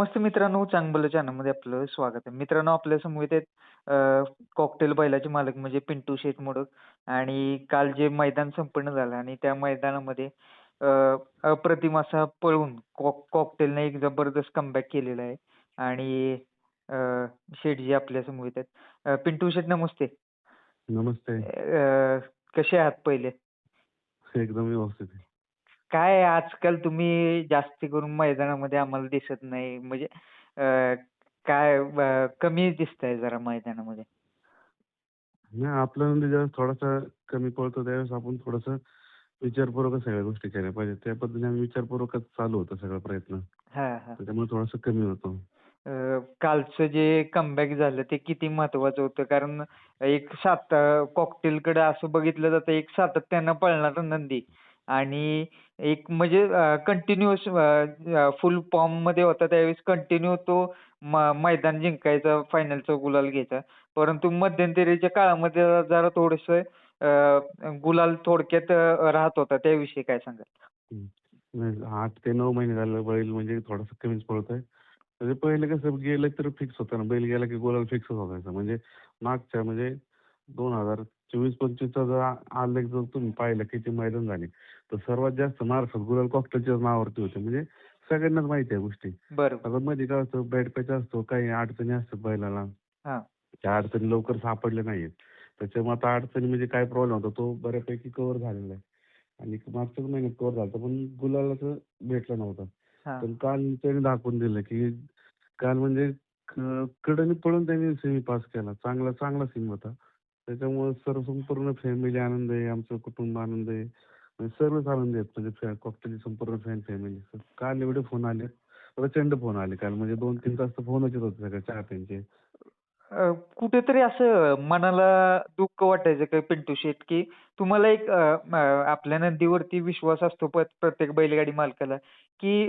नमस्ते मित्रांनो, चांगलं चॅनलमध्ये आपलं स्वागत आहे. मित्रांनो, आपल्या समवेत आहेत कॉकटेल बैलाचे मालक म्हणजे पिंटू शेठ मोडक आणि काल जे मैदान संपन्न झालं आणि त्या मैदानामध्ये अ, अप्रतिम असा पळून कॉकटेलने एक जबरदस्त कमबॅक केलेला आहे आणि अ, शेठजी आपल्या समवेत आहेत. पिंटू शेठ नमस्ते. नमस्ते. कसे आहात पहिले? एकदम व्यवस्थित आहे. काय आजकाल तुम्ही जास्ती करून मैदानामध्ये आम्हाला दिसत नाही. म्हणजे अ, काय कमी दिसताय जरा मैदानामध्ये. नाही आपला म्हणजे जेव्हा थोडासा कमी पडतो त्यावेळेस आपण थोडंसं विचारपूर्वकच सगळ्या गोष्टी केल्या पाहिजेत. त्या पद्धतीने आम्ही विचारपूर्वकच चालू होतं सगळा प्रयत्न. हां, हां. त्याच्यामुळे थोडंसं कमी होतो. कालचं जे कमबॅक झालं ते किती महत्वाचं होतं. कारण एक कॉकटेलकडे असं बघितलं जातं एक सातत्यानं पळणारा नंदी आणि एक म्हणजे कंटिन्यूअस फुल फॉर्ममध्ये होता त्यावेळेस कंटिन्यू तो मैदान जिंकायचा, फायनलचा गुलाल घ्यायचा. परंतु मध्यंतरीच्या काळामध्ये जरा थोडंसं गुलाल थोडक्यात राहत होता. त्याविषयी काय सांगाल? हं. नाही 8 ते 9 महिने झालं बैल म्हणजे थोडासा कमीच पळतोय. म्हणजे पहिले कसं गेलं तर फिक्स होतं ना. बैल गेला की गुलाल फिक्सच असायचा. म्हणजे मागच्या म्हणजे 2024-25चा जर आलेख जर तुम्ही पाहिलं किती मैदान झाली, तर सर्वात जास्त महाराष्ट्रात गुलाल कॉकटेलच्याच नावावरती होते. म्हणजे सगळ्यांनाच माहिती आहे गोष्टी. बरोबर. आता मध्ये काय असतं बॅड पॅच असतो, काही अडचणी असतात बैलाला. हां. त्या अडचणी लवकर सापडल्या नाहीत. त्याच्यामुळे आता अडचणी म्हणजे काय प्रॉब्लेम होता तो बऱ्यापैकी कव्हर झालेला आहे. आणि मागच्याच महिन्यात कव्हर झाला पण गुलालाचं भेटला नव्हता. हां. पण काल त्याने दाखवून दिलं, की काल म्हणजे कडेने पळून त्यांनी सेमी पास केला. चांगला चांगला सीन होता. त्याच्यामुळे सर्व संपूर्ण फॅमिली आनंद आहे, आमचं कुटुंब आनंद आहे. म्हणजे सर्वच आनंदी आहेत म्हणजे कॉकटेलची संपूर्ण फॅन फॅमिली. काल एवढे फोन आले, प्रचंड फोन आले काल म्हणजे 2-3 तास तर फोनच येत होते सगळ्या चाहत्यांचे. कुठेतरी असं मनाला दुःख वाटायचं का पिंटू शेट, की तुम्हाला एक आपल्या नंदीवरती विश्वास असतो प्रत्येक बैलगाडी मालकाला, की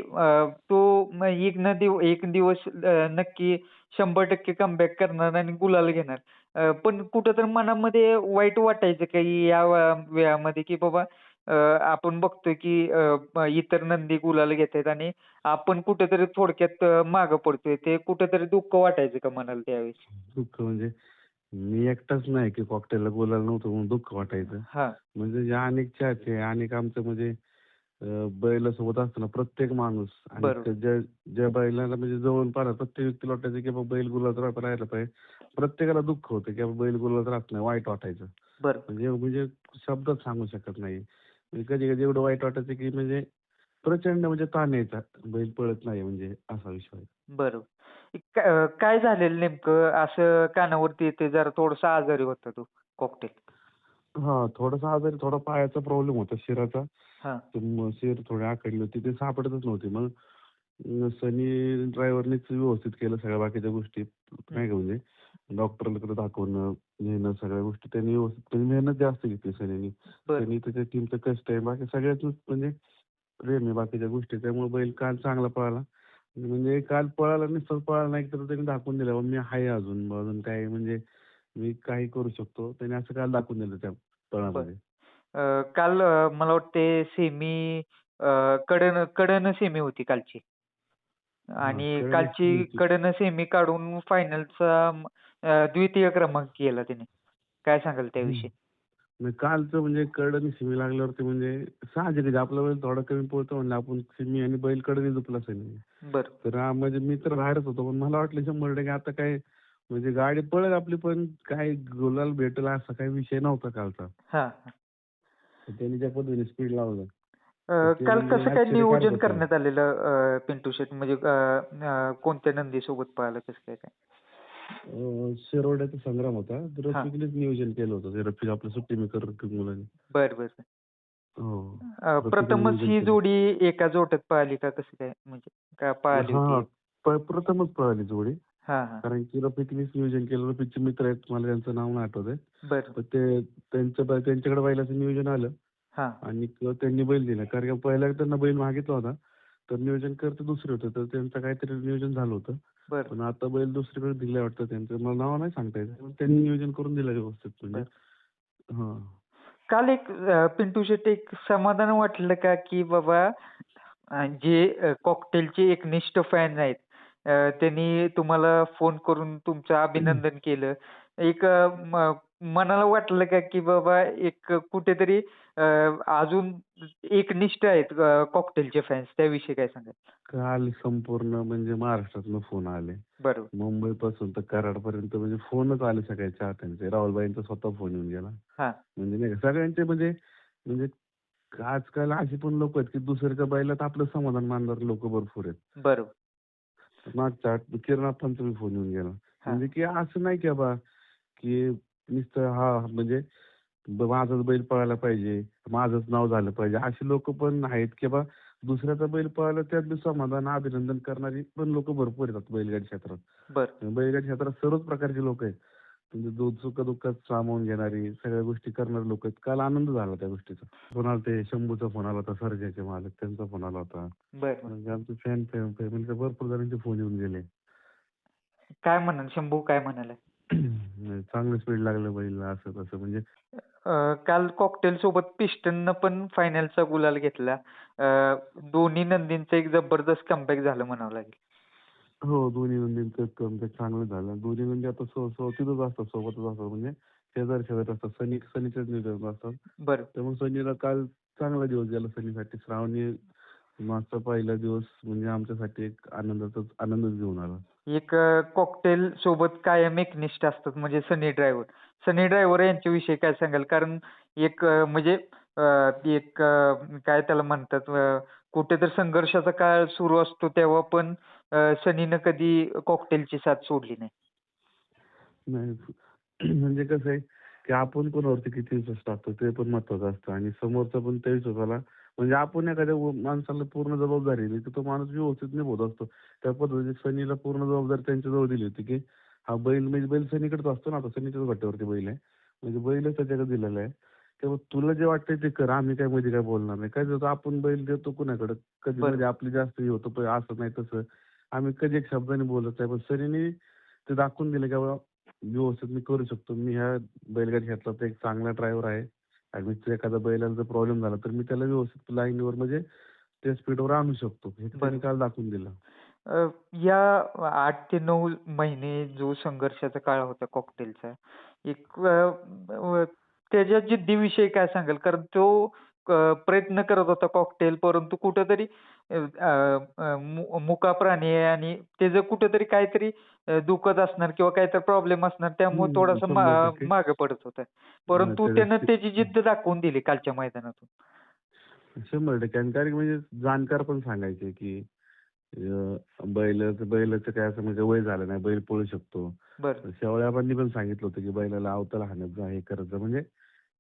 तो एक दिवस नक्की 100% कमबॅक करणार आणि गुलाल घेणार. पण कुठेतरी मनामध्ये वाईट वाटायचं का या वेळामध्ये, की बाबा आपण बघतोय की इतर नंदी गुलाल घेतायत आणि आपण कुठेतरी थोडक्यात मागं पडतोय. ते कुठेतरी दुःख वाटायचं का मनाला त्यावेळेस? दुःख म्हणजे मी एकटाच नाही की कॉकटेलला बोलायला नव्हतं म्हणून दुःख वाटायचं. हां, म्हणजे जे अनेक चाहते, अनेक आमचं म्हणजे बैलासोबत असताना प्रत्येक माणूस आणि बरोबर. ज्या ज्या बैलाला म्हणजे जवळून पाहिलं प्रत्येक व्यक्तीला वाटायचं की बाबा बैल गुलाबात राहायला पाहिजे. प्रत्येकाला दुःख होतं की बाबा बैल गुलाबात राहत नाही, वाईट वाटायचं. बरोबर. म्हणजे शब्दात सांगू शकत नाही. म्हणजे कधी-कधी एवढं वाईट वाटायचं की म्हणजे प्रचंड म्हणजे ताण यायचा. बैल पळत नाही म्हणजे असा विषय. बरोबर. काय झालेलं नेमकं? असं कानावरती येते जरा थोडासा आजारी होता तो कॉकटेल. हां, थोडासा आजारी, थोडा पायाचा प्रॉब्लेम होता शिराचा. हां. तर मग शिर थोडी आखडली होती. ते सापडतच नव्हती. मग सनी ड्रायव्हरनीच व्यवस्थित केलं सगळ्या बाकीच्या गोष्टी. हं. नाही का म्हणजे डॉक्टरकडे दाखवणं, नेणं सगळ्या गोष्टी त्यांनी व्यवस्थित म्हणजे मेहनत जास्त घेतली सनीनी. बरं. सनी त्याच्या टीमचं कष्ट आहे. बाकी सगळ्यातच म्हणजे प्रेम आहे बाकीच्या गोष्टी. त्यामुळे बैल काल चांगला पळाला. म्हणजे काल पळाला नुसताच पळाला नाही तर त्यांनी दाखवून दिलं, मी आहे अजून. अजून काय म्हणजे मी काही करू शकतो. त्याने असं काल दाखवून दिलं त्या बरं. पळामध्ये. काल मला वाटते कडनं सेमी होती कालची हां, आणि कळेलच कालची होती. कडनं सेमी काढून फायनलचा द्वितीय क्रमांक केला त्याने. काय सांगाल हं. त्याविषयी? नाही कालचं म्हणजे कडनी शिमी लागल्यावरती म्हणजे साहजिकच आहे. आपला बैल थोडा कमी पळतो म्हणलं आपण शिमी आणि बैल कडनी झोपला सेमी. बरं. तर म्हणजे मी तर बाहेरच होतो. पण मला वाटलं 100% आता काय म्हणजे गाडी पळेल आपली पण काय गुलाल भेटेल असा काही विषय नव्हता कालचा. हां, हां. तर त्यांनी ज्या पद्धतीने स्पीड लावलं. तर ते काल म्हणजे कसं काय आश्चर्यकारक नियोजन होतं. करण्यात आलेलं पिंटू शेट म्हणजे कोणत्या नंदीसोबत पळालं कसं काय काय? शिरोड्याचा संग्राम होता. तर हां. रफिकनेच नियोजन केलं होतं. ते रफिक आपलं सुट्टी मेकर रफिक मुलानी. बरं, बरं. हो. रफिकने प्रथमच नियोजन ही केलं. जोडी एका जोट्यात पळाली का कसं काय? म्हणजे का पळाली हां. होती? प्रथमच पळाली जोडी. हां, हां. कारण की रफिकनेच नियोजन केलं. रफिकचे मित्र आहेत. मला त्यांचं नाव नाही आठवत आहे. बरं. पण ते त्यांच्याकडे बैलाचं नियोजन आलं हां. आणि त्यांनी बैल दिला. कारण की पहिला त्यांना बैल मागितला होता. तर नियोजनकर्ते दुसरे होते. तर त्यांचं काहीतरी नियोजन झालं होतं. बरं, पण आता बैल दुसरीकडे दिलाय वाटतं त्यांचं. मला नाव नाही सांगता येत. पण त्यांनी नियोजन करून दिलं व्यवस्थित म्हणजे. बरं. हां. काल एक पिंटू शेट्टी एक समाधान वाटलं का, की बाबा जे कॉकटेलचे एकनिष्ठ फॅन आहेत, त्यांनी तुम्हाला फोन करून तुमचं अभिनंदन केलं. एक मनाला वाटलं का, की बाबा एक कुठेतरी अजून एकनिष्ठ आहेत कॉकटेलचे फॅन्स त्याविषयी काय सांगाल? काल संपूर्ण म्हणजे महाराष्ट्रातनं फोन आले. बरोबर. मुंबईपासून तर कराडपर्यंत म्हणजे फोनच आले सगळ्या चाहत्यांचे. राहुलबाईंचा स्वतः फोन येऊन गेला. हां, म्हणजे नाही का सगळ्यांचे म्हणजे म्हणजे आजकाल अशी पण लोक आहेत, की दुसऱ्याच्या बैलात आपलं समाधान मानणारे लोक भरपूर आहेत. बरोबर. मागच्या किरण अप्पांचा बी फोन येऊन गेला. हां, म्हणजे की असं नाही की बाबा, की नुसतं हां, म्हणजे माझाच बैल पळायला पाहिजे, माझंच नाव झालं पाहिजे. अशी लोकं पण आहेत, की बा दुसऱ्याचा बैल पळाला त्यात बी समाधान, अभिनंदन करणारी पण लोकं भरपूर येतात बैलगाडी क्षेत्रात. बरं. बैलगाडी क्षेत्रात सर्वच प्रकारची लोकं आहेत. म्हणजे सुख-दुःखात सामावून घेणारी, सगळ्या गोष्टी करणारी लोकं आहेत. काल आनंद झाला त्या गोष्टीचा. फोन आला ते शंभूचा फोन आला होता, सर्जाचे मालक त्यांचा फोन आला होता. बरं, बरं. म्हणजे आमचे फॅमिलीचे भरपूर जणांचे फोन येऊन गेले. काय म्हणाल शंभू काय म्हणाला? चांगलं स्पीड लागलं बैलला असं तसं म्हणजे काल कॉकटेल सोबत पिस्टननं पण फायनलचा गुलाल घेतला. दोन्ही नंदींचं एक जबरदस्त कमबॅक झालं म्हणावं लागेल. हो, दोन्ही नंदींचं कमबॅक चांगलं झालं. दोन्ही नंदी आता तिथंच असतात, सोबतच असतात म्हणजे शेजारी-शेजारी असतात. सनीच्याच नियोजनात असतात. बरं. त्यामुळे सनीला काल चांगला दिवस गेला सनीसाठी. श्रावणी मागचा पहिला दिवस म्हणजे आमच्यासाठी एक आनंदच घेऊन आला. एक कॉकटेल सोबत कायम एकनिष्ठ असतात म्हणजे सनी ड्रायव्हर. सनी ड्रायव्हर यांच्याविषयी काय सांगाल? कारण एक म्हणजे एक काय त्याला म्हणतात कुठेतरी संघर्षाचा काळ सुरू असतो तेव्हा पण सनीनं कधी कॉकटेलची साथ सोडली नाही. नाही म्हणजे कसं आहे, की आपण कोणावरती किती विश्वास टाकतो ते पण महत्वाचं असतं आणि समोरचा पण त्या विश्वासाला म्हणजे आपण एखाद्या माणसाला पूर्ण जबाबदारी दिली, तर तो माणूस व्यवस्थित निभवत असतो. त्या पद्धतीने सनीला पूर्ण जबाबदारी त्यांच्याजवळ दिली होती, की हा बैल म्हणजे बैल सनीकडेच असतो ना, आता सनीच्याच गट्ट्यावरती बैल आहे. म्हणजे बैलच त्याच्याकडे दिलेला आहे. तेव्हा तुला जे वाटतंय ते कर. आम्ही काय मध्ये काय बोलणार नाही. काय होतं आपण बैल देतो कुणाकडे, कधी म्हणजे बरोबर. आपली जास्त हे होतं, पण असं नाही तसं. आम्ही कधी एक शब्दाने बोलत नाही. पण सनीने ते दाखवून दिलं, की बाबा व्यवस्थित मी करू शकतो. मी ह्या बैलगाडी क्षेत्रात एक चांगला ड्रायव्हर आहे आणि मी एखाद्या बैलाला जर प्रॉब्लेम झाला, तर मी त्याला व्यवस्थित लाईनवर म्हणजे त्या स्पीडवर आणू शकतो. हे त्यांनी बरोबर. काल दाखवून दिलं. या 8 ते 9 महिने जो संघर्षाचा काळ होता कॉकटेलचा, एक त्याच्या जिद्दीविषयी काय सांगाल? कारण तो प्रयत्न करत होता कॉकटेल, परंतु कुठेतरी अ, मुका प्राणी आहे आणि त्याचं कुठेतरी काहीतरी दुखत असणार किंवा काहीतरी प्रॉब्लेम असणार, त्यामुळे हं, थोडासा 100% मागे पडत होता. परंतु त्यानं त्याच्या त्याची जिद्द दाखवून दिली कालच्या मैदानातून. 100% आणि कारण म्हणजे जाणकार पण सांगायचे, की बैलाचं काय असं म्हणजे वय झालं नाही, बैल पळू शकतो. बरं, शेवळ्याबांनी पण सांगितलं होतं, की बैलाला अवतल हाणत जा, हे करत जा. म्हणजे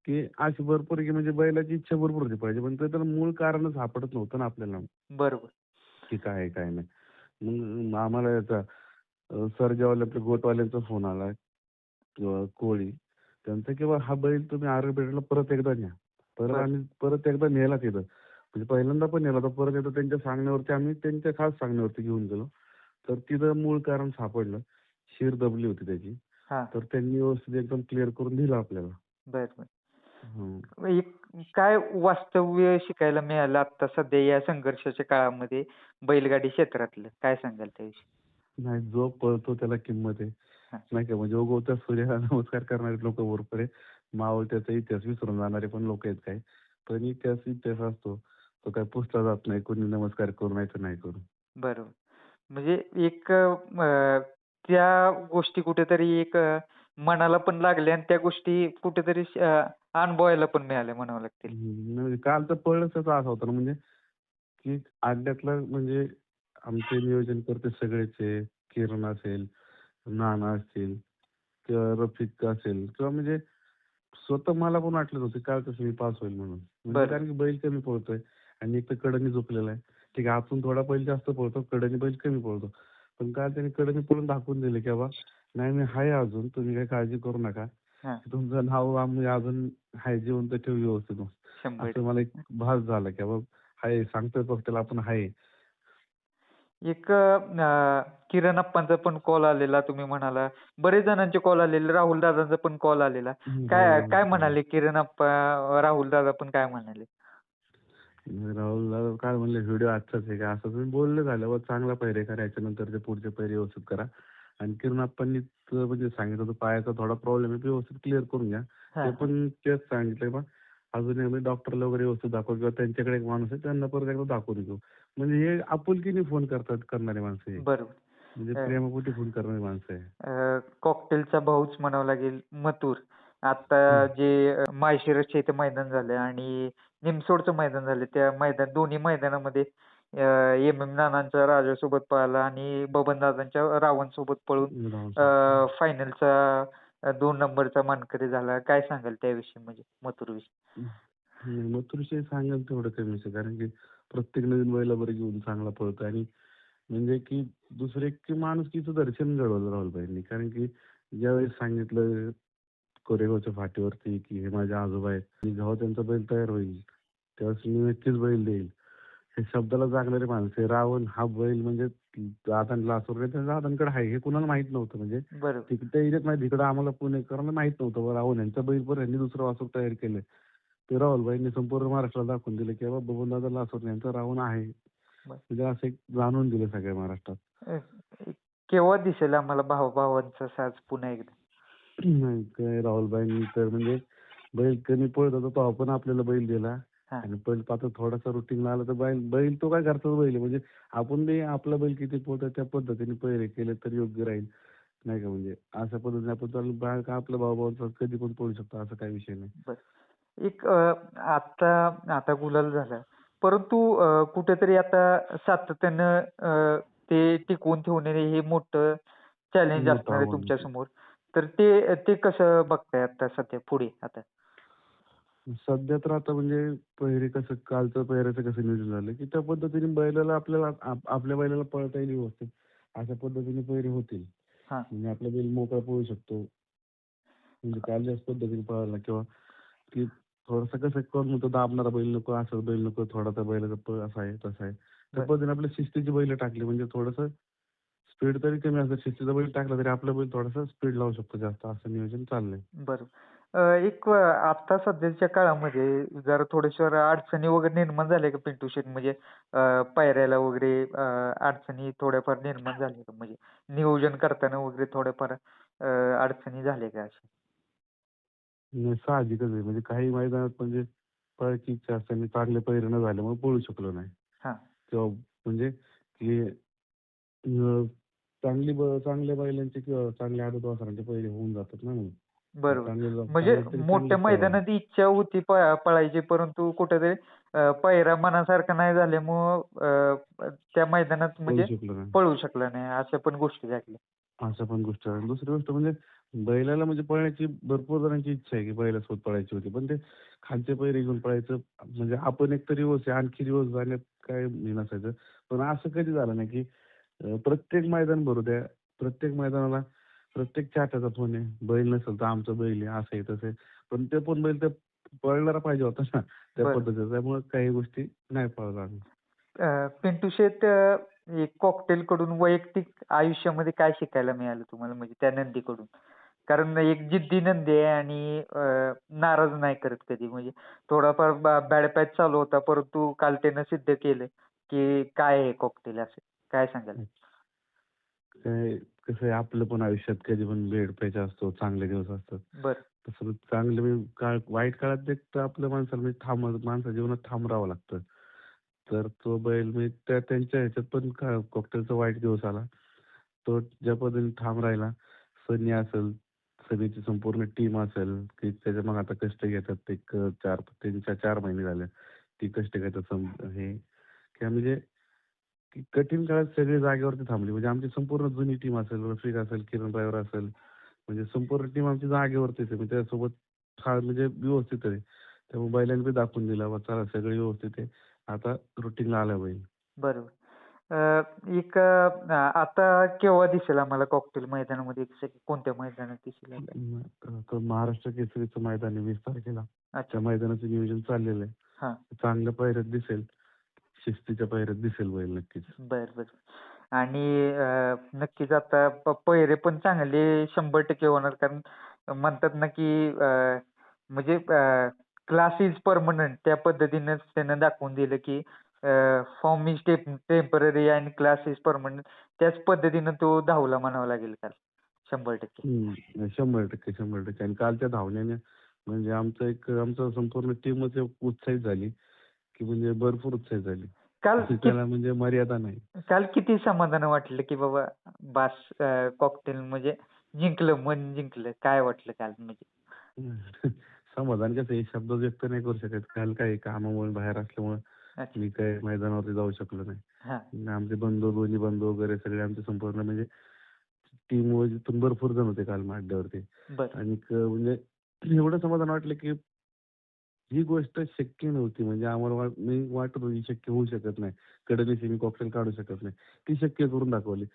की अशी भरपूर की म्हणजे बैलाची इच्छा भरपूर होती पाहिजे, पण ते त्याला मूळ कारणच सापडत नव्हतं ना आपल्याला, बरोबर. की काय आहे, काय नाही. मग आम्हाला याचा सरजावाले आपल्या गोटवाल्यांचा फोन आला किंवा कोळी. त्यांचा किंवा हा बैल तुम्ही आर्यभेटला परत एकदा न्या. बरं, आम्ही परत एकदा नेला तिथं. म्हणजे पहिल्यांदा पण नेला होता. परत एकदा त्यांच्या सांगण्यावरती आम्ही त्यांच्या खास सांगण्यावरती घेऊन गेलो. तर तिथं मूळ कारण सापडलं. शिर दबली होती त्याची. हां. तर त्यांनी व्यवस्थित एकदम क्लिअर करून दिलं आपल्याला. बरं, बरं. हं. एक काय वास्तव्य शिकायला मिळालं आता सध्या या संघर्षाच्या काळामध्ये बैलगाडी क्षेत्रातलं? काय सांगाल त्याविषयी? नाही जो पळतो त्याला किंमत आहे. हां, नाही का म्हणजे उगवत्या सूर्याला नमस्कार करणारे लोकं भरपूर आहे. मावळत्याचा इतिहास विसरून जाणारे पण लोक आहेत काही. पण इतिहास इतिहास असतो. तो काही पुसला जात नाही. कोणी नमस्कार करू नाही तर नाही करू. बरोबर. म्हणजे एक त्या गोष्टी कुठेतरी एक मनाला पण लागल्या आणि त्या गोष्टी कुठेतरी अनुभवायला पण मिळाल्या म्हणावं लागतील. म्हणजे काल तर पळणंच त्याचा असा होता ना म्हणजे, की अड्ड्यातला म्हणजे आमचे नियोजनकर्ते सगळेच आहे. किरण असेल, नाना असतील किंवा रफिक असेल किंवा म्हणजे स्वतः मला पण वाटलं नव्हतं काय कसं मी पास होईल म्हणून. म्हणजे बरं, कारण की बैल कमी पळतोय आणि एक तर कडनी झोपलेला आहे. ठीक आहे आतून थोडा बैल जास्त पळतो, कडनी बैल कमी पळतो. पण काल त्याने कडनी पळून दाखवून दिले, की बाबा नाही मी आहे अजून, तुम्ही काही काळजी करू नका. हां. तुमचं नाव आम्ही अजून आहे जिवंत ठेवू व्यवस्थित. 100. असं मला एक भास झाला, की बाबा आहे सांगतोय फक्त आपण आहे. एक किरण अप्पांचा पण कॉल आलेला तुम्ही म्हणाला. बरेच जणांचे कॉल आलेले. राहुल दादांचा पण कॉल आलेला. राहुल काय काय दादांचा म्हणाले किरण अप्पा, राहुल दादा पण काय म्हणाले? राहुल दादा काय म्हणले, व्हिडिओ आजचाच आहे का? असं तुम्ही बोलले झाल्यावर चांगला पैरे करा, याच्यानंतर ते पुढचे पैरे व्यवस्थित करा. आणि किरण आप्पांनी म्हणजे सांगितलं होतं पायाचा थोडा प्रॉब्लेम आहे, तो व्यवस्थित क्लिअर करून घ्या. हां, ते हां. पण तेच सांगितलंय बा. अजून एकदा डॉक्टरला वगैरे व्यवस्थित दाखवा किंवा त्यांच्याकडे एक माणूस आहे त्यांना परत एकदा दाखवून घेऊ. म्हणजे हे आपुलकीने फोन करणारे माणसं आहे. बरोबर. म्हणजे अ, प्रेमापोटी फोन करणारी माणसं आहे. कॉकटेलचा भाऊच म्हणावं लागेल मथुर. आता हं. जे माळशिरसच्या इथे मैदान झालं आणि निमसोडचं मैदान झालं. त्या दोन्ही मैदानामध्ये एम.एम. नानांचा राजासोबत पळाला आणि बबनदादांच्या रावणसोबत पळून राहुल सर. फायनलचा 2 नंबरचा मानकरी झाला. काय सांगाल त्याविषयी म्हणजे मथुरविषयी? नाही, मथुरविषयी सांगाल तेवढं कमीच आहे. कारण की प्रत्येक नवीन बैलाबरोबर घेऊन चांगला पळतो आणि म्हणजे की दुसरे की माणुसकीचं दर्शन घडवलं राहुलबाईंनी. कारण की ज्यावेळेस सांगितलं कोरेगावच्या फाटीवरती की हे माझे आजोबा आहेत आणि जेव्हा त्यांचा बैल तयार होईल त्यावेळेस मी नक्कीच बैल देईल. हे शब्दाला जागणारे माणसं आहे. रावण हा बैल म्हणजे दादांना असो दादांकडे आहे हे कुणाला माहित नव्हतं. म्हणजे बरोबर. तिकडे एरियात माहिती, इकडे आम्हाला पुणेकरांना माहित नव्हतं बा रावण यांचा बैल, पण यांनी दुसरं वासरू तयार केलंय. ते राहुलबाईंनी संपूर्ण महाराष्ट्राला दाखवून दिलं की बाबा बबनदादा लासोर यांचा रावण आहे. बरं. म्हणजे असं एक जाणून दिलं सगळ्या महाराष्ट्रात. अ, केव्हा दिसेल आम्हाला भावाभावांचा साज पुन्हा एकदा? नाही काय राहुलबाईंनी तर म्हणजे बैल कमी पळत होता तेव्हा पण आपल्याला बैल दिला. हां. आणि पण आता थोडासा रुटीनला आला तर बैल बैल तो काय घरचाच बैल आहे. म्हणजे आपण बी आपला बैल किती पळतो त्या पद्धतीने पहिले केले तर योग्य राहील. नाही का, म्हणजे अशा पद्धतीने आपण चालू बाहेर का आपल्या भावाभावांचा कधी पण पळू शकतो, असा काही विषय नाही. बरं. एक आता आता गुलाल झाला. परंतु कुठेतरी आता सातत्यानं ते टिकवून ठेवणे हे मोठं चॅलेंज मोठं असणार आहे आव्हान आहे. तुमच्यासमोर. तर ते ते कसं बघताय आता सध्या पुढे आता? सध्या तर आता म्हणजे पहिरे कसं कालचं पहिऱ्याचं कसं नियोजन झालं, की त्या पद्धतीने बैलाला आपल्याला आपल्या बैलाला पळता येईल व्यवस्थित. अशा पद्धतीने पहिरे होतील. हां. म्हणजे आपला बैल मोकळा पळू शकतो. म्हणजे काल ज्याच पद्धतीने पळाला किंवा की थोडंसं कसं कोण म्हणतो दाबणारा बैल नको, असाच बैल नको, थोडा त्या बैलाचा पळ असा आहे, तसा आहे. त्या बरं, पद्धतीने आपल्या शिस्तीची बैल टाकली म्हणजे थोडंसं स्पीड तरी कमी असतं. शिस्तीचा बैल टाकला तरी आपला बैल थोडासा स्पीड लावू शकतो जास्त, असं नियोजन चाललंय. बरं. एक आता सध्याच्या काळामध्ये जरा थोड्याशा अडचणी वगैरे निर्माण झाल्या का पिंटू शेट? म्हणजे पायऱ्याला वगैरे अडचणी थोड्याफार निर्माण झाल्या का? म्हणजे नियोजन करताना वगैरे थोड्याफार अडचणी झाल्या का अशा? नाही, साहजिकच आहे. म्हणजे काही मैदानात म्हणजे पळायची इच्छा असते आणि चांगले पैरे न झाल्यामुळे पळू शकलो नाही. हां. किंवा म्हणजे की चांगल्या बैलांचे किंवा चांगल्या आदत वासरांचे पैरे होऊन जातात ना मग. बरोबर. म्हणजे चांगले तरी मोठ्या चांगलेच पळावे. मैदानात इच्छा होती पळायची, परंतु कुठेतरी पायऱ्या मनासारखा नाही झाल्यामुळं त्या मैदानात पळू म्हणजे शकलो नाही. पळू शकला नाही. अशा पण गोष्टी घडल्या. अशा पण गोष्टी आहेत. दुसरी गोष्ट म्हणजे बैलाला म्हणजे पळण्याची भरपूर जणांची इच्छा आहे, की बैलासोबत पळायची होती. पण ते खालचे पैरे घेऊन पळायचं म्हणजे आपण एक तर दिवस आहे, आणखी दिवस जाण्यात काय हे नसायचं. पण असं कधी झालं नाही, की प्रत्येक मैदान भरू द्या, प्रत्येक मैदानाला प्रत्येक चाहत्याचा फोन आहे. बैल नसेल तर आमचा बैल आहे, असं आहे, तसं आहे. पण ते पण बैल पळणारा पाहिजे होता ना त्या बरं. पद्धतीचा. त्यामुळे काही गोष्टी नाही पळवल्या आम्ही. पिंटू शेट एक कॉकटेलकडून वैयक्तिक आयुष्यामध्ये काय शिकायला मिळालं तुम्हाला म्हणजे त्या नंदीकडून? कारण एक जिद्दी नंदी आहे आणि नाराज नाही करत कधी. म्हणजे थोडाफार बॅड पॅच चालू होता, परंतु काल त्यानं सिद्ध केलं, की काय आहे कॉकटेल असं. काय सांगाल? काय कसं आहे आपलं पण आयुष्यात कधी पण बेड पैसा असतो, चांगले दिवस असतात. बरं, तसं चांगलं म्हणजे वाईट काळात एक तर आपल्या माणसाला म्हणजे माणसाच्या जीवनात ठाम राहावं लागतं. तर तो बैल म्हणजे त्यांच्या ह्याच्यात पण कॉकटेलचा वाईट दिवस आला. तो ज्या पद्धतीने ठाम राहिला, सनी असेल, सनीची संपूर्ण टीम असेल, की त्याच्या मग आता कष्ट घेतात एक 4 महिने झाले. ती कष्ट घेतात हे की म्हणजे की कठीण काळात सगळे जागेवरती थांबले. म्हणजे आमची संपूर्ण जुनी टीम असेल, रफिक असेल, किरण ड्रायव्हर असेल, म्हणजे संपूर्ण टीम आमची जागेवरतीच आहे. म्हणजे त्यासोबत म्हणजे व्यवस्थित आहे. त्यामुळे बैलांनी बी दाखवून दिलं, "बा चला सगळे व्यवस्थित आहे." आता रुटीनला आला बैल. बरोबर. एक आता केव्हा दिसेल आम्हाला कॉकटेल मैदानामध्ये कोणत्या मैदानात दिसेल आता? तर महाराष्ट्र केसरीचं मैदान आहे 20 तारखेला. अच्छा. त्या मैदानाचं नियोजन चाललेलं आहे. हां. चांगल्या पायऱ्यात दिसेल, शिस्तीच्या पायऱ्यात दिसेल बैल नक्कीच. बरं, बरं. आणि नक्कीच आता पहिरे पण चांगले 100% होणार कारण म्हणतात ना, की म्हणजे क्लास इज परमनंट त्या पद्धतीनेच त्यानं दाखवून दिलं की फॉर्म इज टेम्पररी आणि क्लास इज परमनंट. त्याच पद्धतीनं तो धावला म्हणावं लागेल काल 100%. 100%, 100%. आणि कालच्या धावण्याने म्हणजे आमचं संपूर्ण टीमच उत्साहित झाली, की म्हणजे भरपूर उत्साहित झाली. काल त्याला म्हणजे मर्यादा नाही. काल किती समाधान वाटलं की बाबा बास कॉकटेल म्हणजे जिंकलं, मन जिंकलं. काय वाटलं काल म्हणजे? समाधान कसं आहे शब्दात व्यक्त नाही करू शकत. काल काय कामामुळे बाहेर असल्यामुळे अच्छा. मी काय मैदानावरती जाऊ शकलो नाही. हां. आणि आमचे दोन्ही बंधू वगैरे सगळे आमचे संपूर्ण म्हणजे टीम पण भरपूर जण होते काल अड्ड्यावरती. बरं. आणि म्हणजे एवढं समाधान वाटलं की ही गोष्ट शक्य नव्हती. म्हणजे आम्हाला मी वाटत होती शक्य होऊ शकत नाही. कडनी सेमी कॉकटेल काढू शकत नाही. ती शक्य करून दाखवली.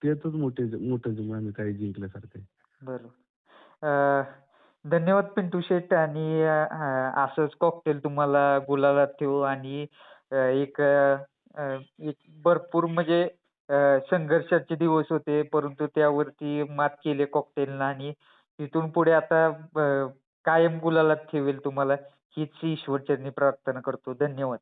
त्यातच मोठं आम्ही काही जिंकल्यासारखं आहे. बरोबर. धन्यवाद पिंटू शेट आणि असंच कॉकटेल तुम्हाला गुलालात ठेवू आणि एक भरपूर म्हणजे संघर्षाचे दिवस होते, परंतु त्यावरती मात केली कॉकटेलनं आणि तिथून पुढे आता कायम गुलालात ठेवेल तुम्हाला हीच ईश्वरचरणी प्रार्थना करतो. धन्यवाद.